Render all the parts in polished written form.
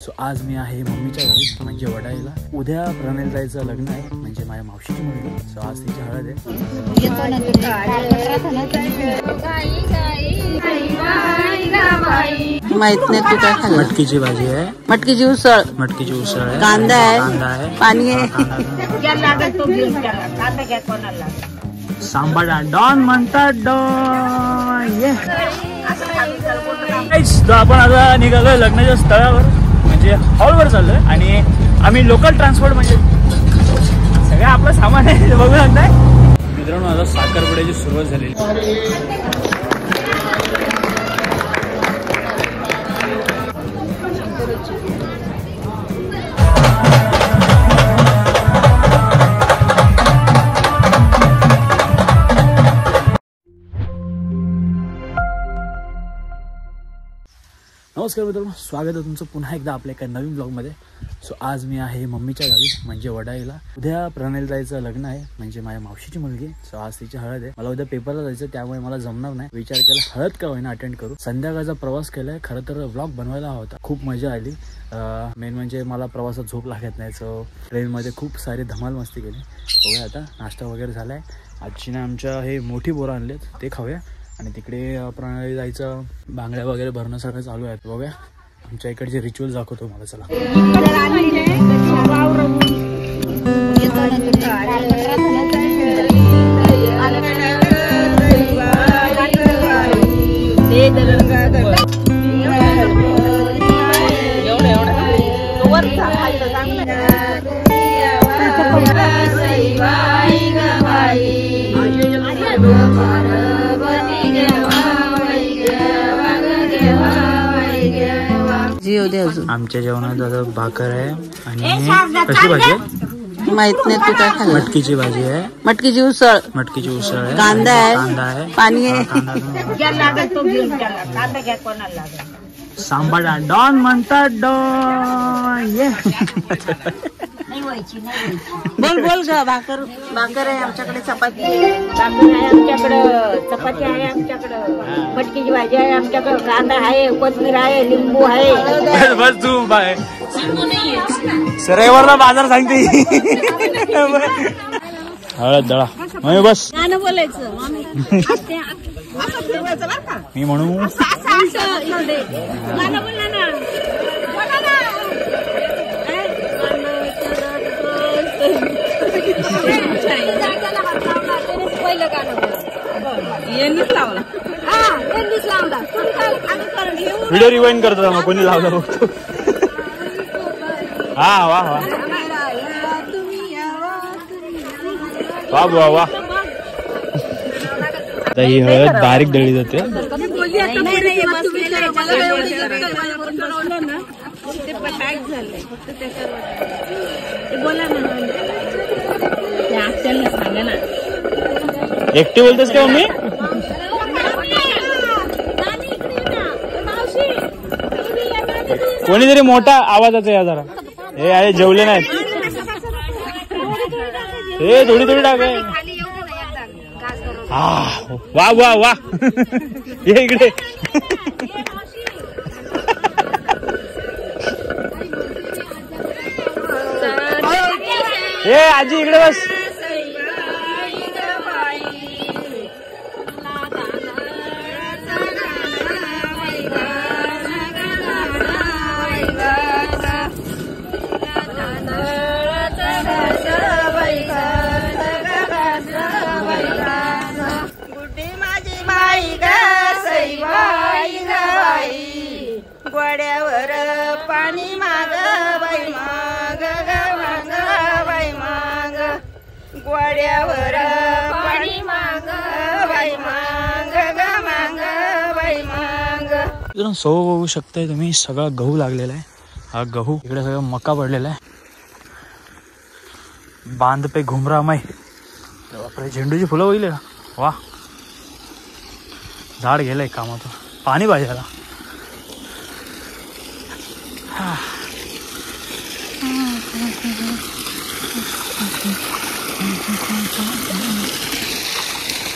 So आज मी आहे मम्मीच्या घरी म्हणजे वडाईला. उद्या प्रणेल जायचं लग्न आहे म्हणजे माझ्या मावशीची मुलगी. सो आज तिची हळद आहे. माहित नाही तू काय खाल्लं. मटकीची भाजी आहे, मटकीची उसळ आहे, कांदा आहे, पाणी आहे. सांबार डॉन म्हणतात डॉन. आपण आता निघालोय लग्नाच्या स्थळावर म्हणजे हॉलवर चाललोय आणि आम्ही लोकल ट्रान्सपोर्ट म्हणजे सगळं आपलं सामान आहे बघू शकताय. मित्रांनो आता साखरपुड्याची सुरुवात झालेली. नमस्कार मित्रांनो, स्वागत आहे तुमचं पुन्हा एकदा आपल्या एका नवीन ब्लॉगमध्ये. सो आज मी आहे मम्मीच्या गावी म्हणजे वडाईला. उद्या प्रणेल जायचं लग्न आहे म्हणजे माझ्या मावशीची मुलगी. सो आज तिची हळद आहे. मला उद्या पेपरला जायचं त्यामुळे मला जमणार नाही. विचार केला हळद का होईना अटेंड करू. संध्याकाळचा प्रवास केलाय. खरं तर व्लॉग बनवायला होता, खूप मजा आली. मेन म्हणजे मला प्रवासात झोप लागत नाही. सो ट्रेनमध्ये खूप सारी धमाल मस्ती केली. बघूया आता नाश्ता वगैरे झालाय. आजीने आमच्या हे मोठी बोरं आणलेत ते खाऊया आणि तिकडे प्रणाली जायचं बांगड्या वगैरे भरण्यासारखं चालू आहे. बघूया आमच्या इकडचे रिच्युअल दाखवतो मला. चला आमच्या जेवणात आता भाकर आहे आणि कशी भाजी आहे माहित नाही तू काय खाल्लं. मटकीची भाजी आहे, मटकीची उसळ आहे, कांदा आहे, पाणी आहे. सांबार डॉन म्हणतात डॉन. बोल बोल ग. भाकर आहे आमच्याकडे, चपाती आहे आमच्याकडं, चपाती आहे आमच्याकडं, मटकीची भाजी आहे आमच्याकडं, कांदा आहे, कोथिंबीर आहे, लिंबू आहे. बस तू बाय रविवारला बाजार सांगते. हळद दळा मग बस बोलायचं मी म्हणू. व्हिडिओ रिवाइंड करतो मग कोणी लावला बघतो. हा वा वा वा वा वा. आता ही हळद बारीक दळली जाते. एकटी बोलतेस का मम्मी? कोणीतरी मोठा आवाजाचा या जरा. हे आहे जेवले नाहीत. हे थोडी थोडी टाक. हा वा वा वा. ये इकडे. हे आजी इकडे बस. गोड्यावर पाणी माग बाई माग माग बाई माग, गोड्यावर पाणी माग बाई माग माग बाई माग. सो बघू शकताय तुम्ही सगळा गहू लागलेला आहे. हा गहू इकडे सगळं मका पडलेला आहे. बांध पे घुमरा मै. बापरे झेंडूची फुलं बघितले का? वा झाड गेलंय कामातून. पाणी पाहिजे याला.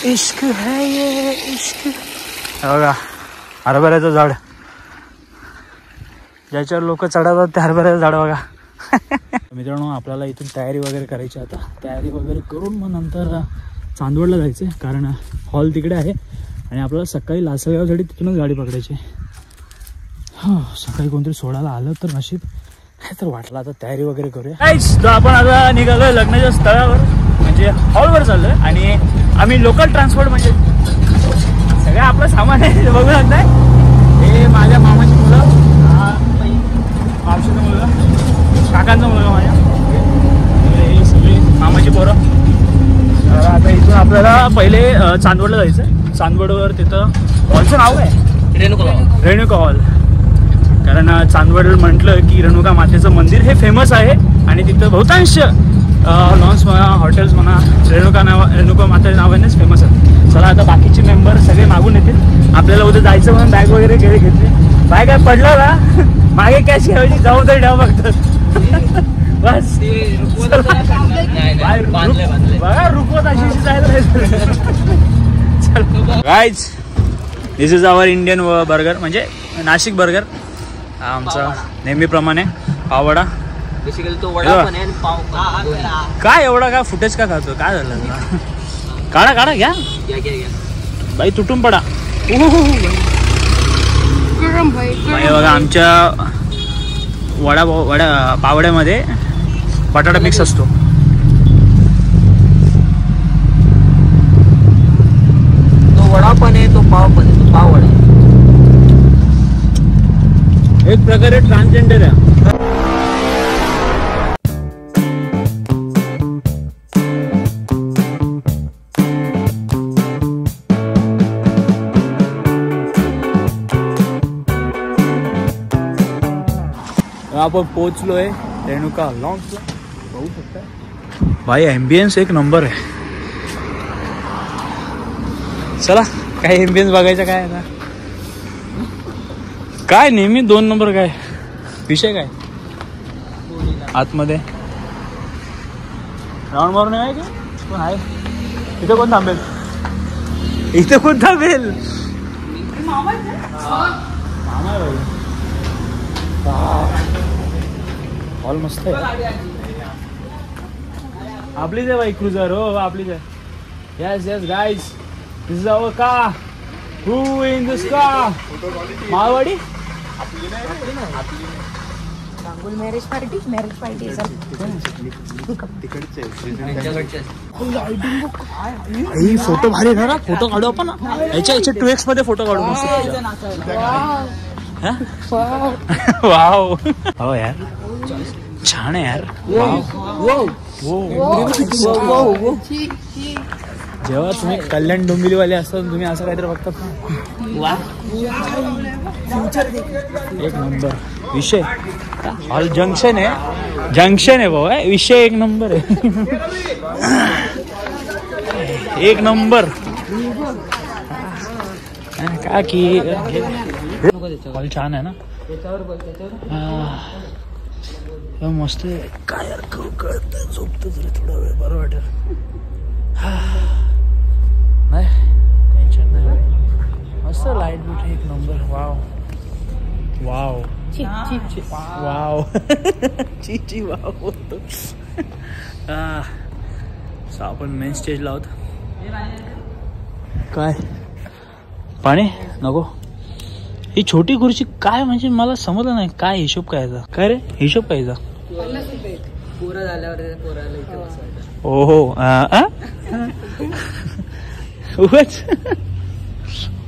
इश्क है ये इश्क. बघा हरभऱ्याचं झाड ज्याच्यावर लोक चढवतात त्या हरभऱ्याचं झाड बघा. मित्रांनो आपल्याला इथून तयारी वगैरे करायची. आता तयारी वगैरे करून मग नंतर चांदवडला जायचं आहे, कारण हॉल तिकडे आहे आणि आपल्याला सकाळी लासलगावसाठी तिथूनच गाडी पकडायची. हो, सकाळी कोणतरी सोडायला आलं तर नशीब, काय तर वाटलं. आता तयारी वगैरे करूया. तर आपण आता निघालोय लग्नाच्या स्थळावर, म्हणजे हॉलवर चाललोय. आणि आम्ही लोकल ट्रान्सपोर्ट, म्हणजे सगळं आपलं सामान आहे बघू शकताय. हे माझ्या मामाची मुलं, मावशीचा मुलगा, काकांचा मुलगा माझ्या, हे सगळे मामाची पोरं. आता इथून आपल्याला पहिले चांदवडला जायचं. चांदवडवर तिथं हॉलचं नाव आहे रेणुका हॉल. कारण चांदवड म्हटलं की रेणुका मातेचं मंदिर हे फेमस आहे आणि तिथं बहुतांश लॉन्स म्हणा, हॉटेल्स म्हणा, रेणुका मातेच्या नावानेच फेमस आहे. चला आता बाकीचे मेंबर सगळे मागून येतील. आपल्याला उद्या जायचं म्हणून बॅग वगैरे घेतली. बाय काय पडलं ना मागे कॅश घ्यायची, जाऊ तरी ठेवा फक्त बस. बघा रुकवत अशी जायला. Guys, this is our Indian burger, म्हणजे नाशिक बर्गर. हा आमचा नेहमीप्रमाणे पाववडा. बेसिकली तो वडा पण आहे आणि पाव पण. काय एवढा काय फुटेज का खातो, काय झालं? काढा काढा, घ्या बाई, तुटून पडा. बाई बघा, आमच्या पावड्यामध्ये बटाटा मिक्स असतो. तो वडा पण आहे, तो पाव पण आहे. तो पाव वडा एक प्रकारे ट्रान्सजेंडर आहे. आपण पोहोचलोय रेणुका लॉन्सला, बघू शकता भाई. एम्बियन्स एक नंबर आहे. चला, काय एम्बियन्स बघायचं काय आता, काय नेहमी 2 नंबर. काय विषय काय आतमध्ये राऊंड मारून आहे की कोण आहे? इथे कोण थांबेल? इथे कोण थांबेल? मामा हॉल मस्त आहे. आपलीच आहे बाई क्रुझर. हो आपलीच आहे. Yes yes guys, this is our car. Who in this car? Malwadi marriage party photo भारी ना. फोटो काढू आपण याच्या 2x मध्ये फोटो काढू मस्त. वाव, हो यार छान आहे यार. जेव्हा तुम्ही कल्याण डोंबिवलीवाले असता तुम्ही असं काहीतरी बघतात ना. एक नंबर विषय. हॉल जंक्शन आहे बाबा. विषय एक नंबर आहे. एक नंबर का की हॉल छान आहे ना. मस्त आहे. काय यार करू कळत झोपतो जरा थोडा वेळ, बरं वाटेल. नाही टेन्शन नाही. मस्त लाईट बीट एक नंबर. वाव वाव वाव ची वाव होतो. सो आपण मेन स्टेजला आहोत. काय पाणी नको. ही छोटी खुर्ची काय, म्हणजे मला समजलं नाही काय हिशोब कायचा. काय रे हिशोब कायचा? पोरं झाल्यावर पोराला इथे बसवायचं. ओहो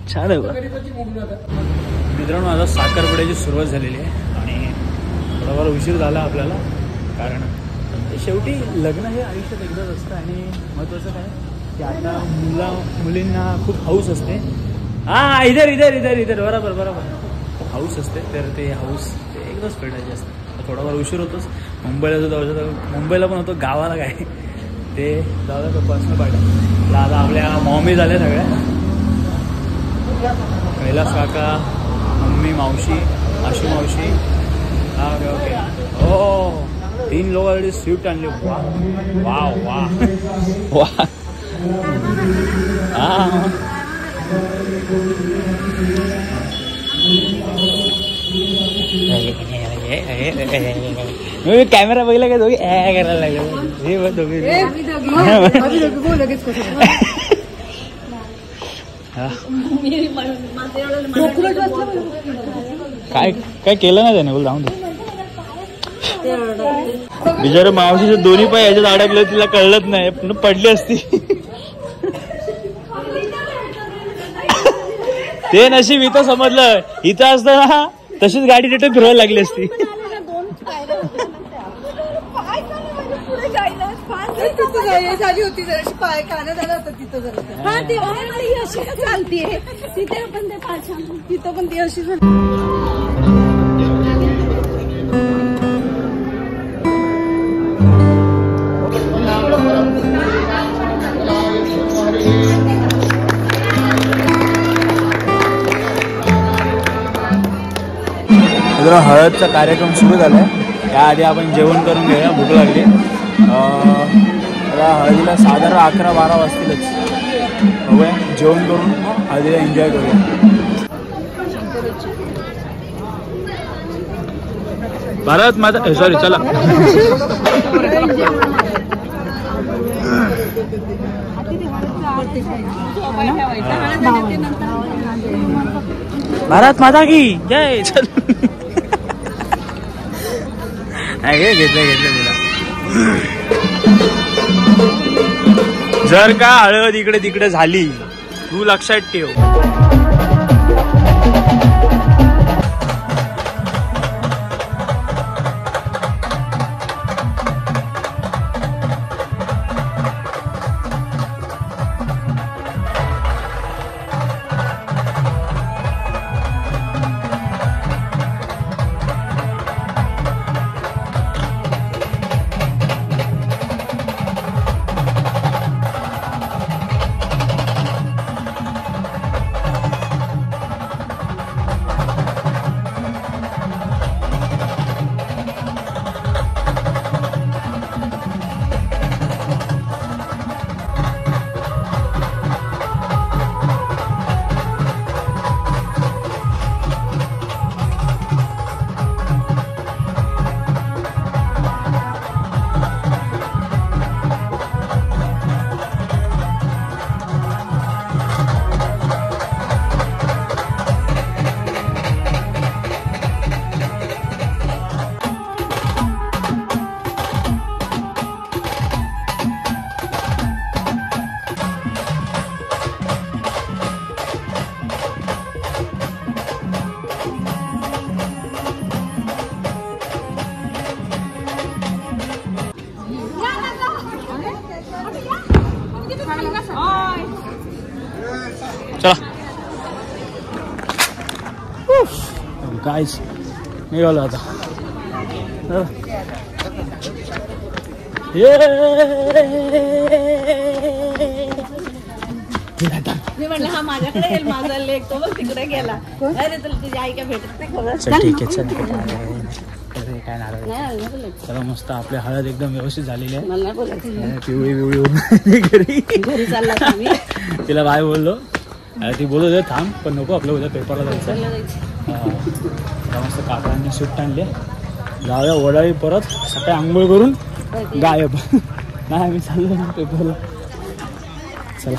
छान आहे. मित्रांनो, आता साखरपुड्याची सुरुवात झालेली आहे आणि थोडाफार उशीर झाला आपल्याला, कारण शेवटी लग्न हे आयुष्यात एकदाच असतं. आणि महत्त्वाचं काय की आता मुलींना खूप हौस असते. हा इधर इधर इधर इधर बरोबर हाऊस असते. तर ते हाऊस ते एकदाच फेडायचे असते. थोडाफार उशीर होतोच. मुंबईला पण होतो, गावाला काय ते जाऊ तो पर्सनल पार्टी. आता आपल्या मॉमी झाल्या सगळ्या. कैलास काका, मम्मी, मावशी, आशू मावशी. हा ओके. हो 3 लोकांसाठी स्विफ्ट आणले. वा वा वा वा. हा कॅमेरा बघितला का दोघी करायला लागले हे दोघी काय काय केलं ना त्याने बोल. राहून दे. बिचारे मावशीचे दोन्ही पाय याच्यात अडकले, तिला कळलंच नाही, पण पडली असती. ते नशीब इथं समजलं, इथं असताना तशीच गाडी तिथे फिरवायला लागली असती. झाली होती जराशी पाय कानात आला होता तिथं जरा. हा ती अशी चालतीये तिथे पण ते पाय तिथं पण ती अशी झाली. हळदचा कार्यक्रम सुरू झालाय. त्याआधी आपण जेवण करून घेऊया, भूक लागली. हळदीला साधारण 11-12 वाजतीलच. बघूया, जेवण करून हळदीला एन्जॉय करूया. भारत माता, सॉरी, चला. भारत माता की जय. चल घेतलं तुला. जर का हळद इकडे तिकडे झाली, तू लक्षात ठेव. चला गाइस, निघालो आता. मी म्हणलं हा माझ्याकडे येईल, माझा लेक तो बघ तिकडे गेला. अरे तुला तुझी आई काय भेटत नाही खबर. ठीक आहे, चल काय नाराज. चला मस्त, आपली हळद एकदम व्यवस्थित झालेली आहे. मला बोलायचं पिवळी घरी चालला मी. तिला बाय बोललो, ती बोलत होते थांब, पण नको, आपल्या उद्या पेपरला जायचं. मस्त काकांनी सूट आणले. जाऊया वडाळी, परत सकाळी आंघोळ करून गायब. नाही, मी चाललो पेपरला. चला.